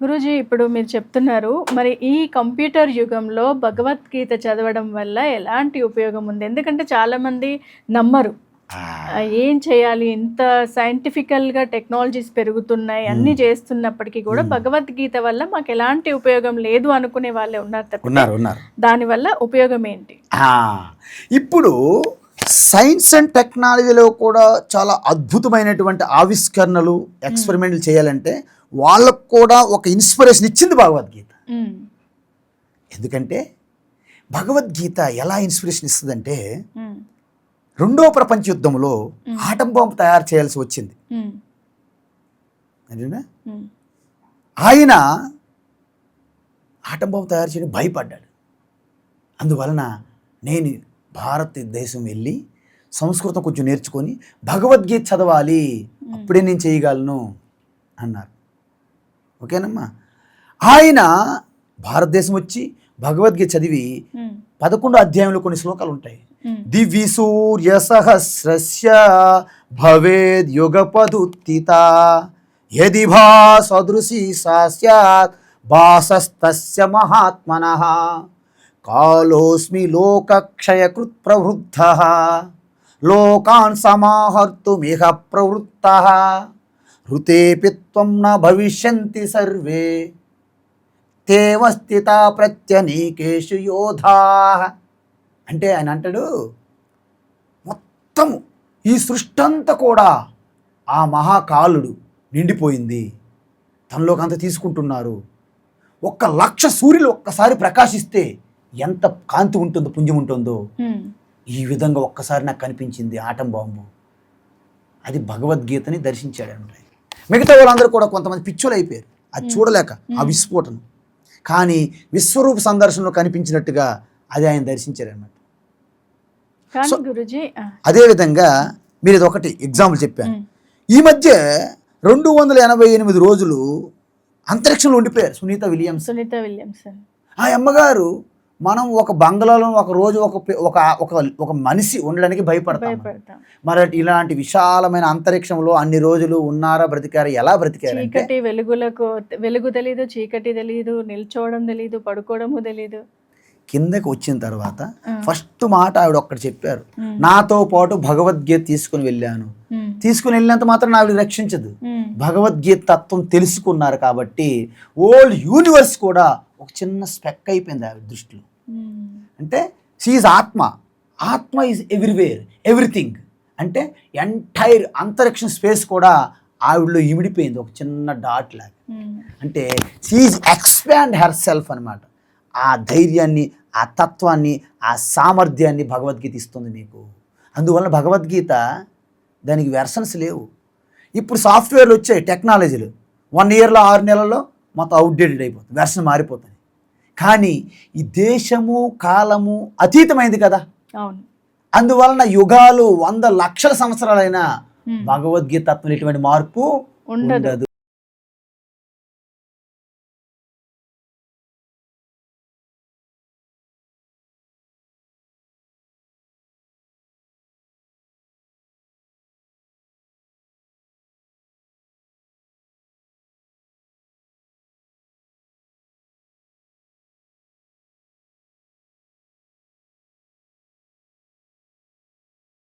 గురూజీ ఇప్పుడు మీరు చెప్తున్నారు. మరి ఈ కంప్యూటర్ యుగంలో భగవద్గీత చదవడం వల్ల ఎలాంటి ఉపయోగం ఉంది? ఎందుకంటే చాలామంది నమ్మరు. ఆ! ఏం చేయాలి? ఇంత సైంటిఫికల్‌గా టెక్నాలజీస్ పెరుగుతున్నాయి. అన్నీ చేస్తున్నప్పటికీ కూడా భగవద్గీత వల్ల మాకెలాంటి ఉపయోగం లేదు అనుకునే వాళ్ళే ఉన్నారు తప్పితే ఉన్నారు. దానివల్ల ఉపయోగం ఏంటి? ఇప్పుడు సైన్స్ అండ్ టెక్నాలజీలో కూడా చాలా అద్భుతమైనటువంటి ఆవిష్కరణలు, ఎక్స్పెరిమెంట్లు చేయాలంటే వాళ్ళకు కూడా ఒక ఇన్స్పిరేషన్ ఇచ్చింది భగవద్గీత. ఎందుకంటే భగవద్గీత ఎలా ఇన్స్పిరేషన్ ఇస్తుందంటే రెండో ప్రపంచ యుద్ధంలో ఆటం బాంబు తయారు చేయాల్సి వచ్చింది. ఆయన ఆటం బాంబు తయారు చేయడం భయపడ్డాడు. అందువలన నేను భారతదేశం వెళ్ళి సంస్కృతం కొంచెం నేర్చుకొని భగవద్గీత చదవాలి, అప్పుడే నేను చేయగలను అన్నారు. ఓకేనమ్మా. ఆయన భారతదేశం వచ్చి భగవద్గీత చదివి 11 అధ్యాయంలో కొన్ని శ్లోకాలు ఉంటాయి. దివి సూర్య సహస్రస్య భవేద్ యుగపదుత్థిత యది భాసదృశీ సా స్యాత్ భాసస్తస్య మహాత్మనః కాలోస్మి లోకక్షయకృత్ ప్రవృద్ధః లోకాన్ సమాహర్తుమిహ ప్రవృత్తః హృతేపి త్వం న భవిష్యంతి సర్వే తేవ స్థితా ప్రత్యనీకేషు యోధాః. అంటే ఆయన అంటాడు, మొత్తం ఈ సృష్టి అంతా కూడా ఆ మహాకాలుడు నిండిపోయింది, తనలోకి అంతా తీసుకుంటున్నారు. 1,00,000 సూర్యులు ఒక్కసారి ప్రకాశిస్తే ఎంత కాంతి ఉంటుందో, పుంజం ఉంటుందో, ఈ విధంగా ఒక్కసారి నాకు కనిపించింది ఆటం బాంబు. అది భగవద్గీతని దర్శించాడు అంటే. మిగతా వాళ్ళందరూ కూడా కొంతమంది పిచ్చోలు అయిపోయారు అది చూడలేక ఆ విస్ఫోటనం. కానీ విశ్వరూప సందర్శనలో కనిపించినట్టుగా అది ఆయన దర్శించారు అన్నమాట. అదేవిధంగా మీరు ఇది ఒకటి ఎగ్జాంపుల్ చెప్పాను. ఈ మధ్య 288 రోజులు అంతరిక్షంలో ఉండిపోయారు సునీత విలియమ్స్. ఆ అమ్మగారు మనం ఒక బంగ్లాలో ఒక రోజు ఒక మనిషి ఉండడానికి భయపడతాం. మరి ఇలాంటి విశాలమైన అంతరిక్షంలో అన్ని రోజులు ఉన్నారా, బ్రతికారా, ఎలా బ్రతికారు? చీకటి వెలుగు తెలీదు, చీకటి తెలీదు, నిల్చోవడం తెలీదు, పడుకోవడము తెలీదు. కిందకి వచ్చిన తర్వాత ఫస్ట్ మాట ఆవిడ ఒక్కటి చెప్పారు, నాతో పాటు భగవద్గీత తీసుకుని వెళ్ళాను. తీసుకుని వెళ్ళినంత మాత్రం ఆవిడ రక్షించదు. భగవద్గీత తత్వం తెలుసుకున్నారు కాబట్టి ఓల్డ్ యూనివర్స్ కూడా ఒక చిన్న స్పెక్ అయిపోయింది ఆవిడ దృష్టిలో. అంటే షీఈ్ ఆత్మ. ఆత్మ ఈజ్ ఎవ్రీవేర్, ఎవ్రీథింగ్. అంటే ఎంటైర్ అంతరిక్ష స్పేస్ కూడా ఆవిడలో ఇమిడిపోయింది ఒక చిన్న డాట్ లాగా. అంటే షీఈ్ ఎక్స్పాండ్ హెర్ సెల్ఫ్ అనమాట. ఆ ధైర్యాన్ని, ఆ తత్వాన్ని, ఆ సామర్థ్యాన్ని భగవద్గీత ఇస్తుంది మీకు. అందువల్ల భగవద్గీత దానికి వెర్షన్స్ లేవు. ఇప్పుడు సాఫ్ట్వేర్లు వచ్చాయి, టెక్నాలజీలు 1 ఇయర్లో 6 నెలల్లో మొత్తం అవుట్డేటెడ్ అయిపోతుంది, వెర్షన్ మారిపోతుంది. కానీ ఈ దేశము కాలము అతీతమైంది కదా. అందువలన యుగాలు 100 లక్షల సంవత్సరాలైనా భగవద్గీత తత్వం ఎటువంటి మార్పు ఉండదు.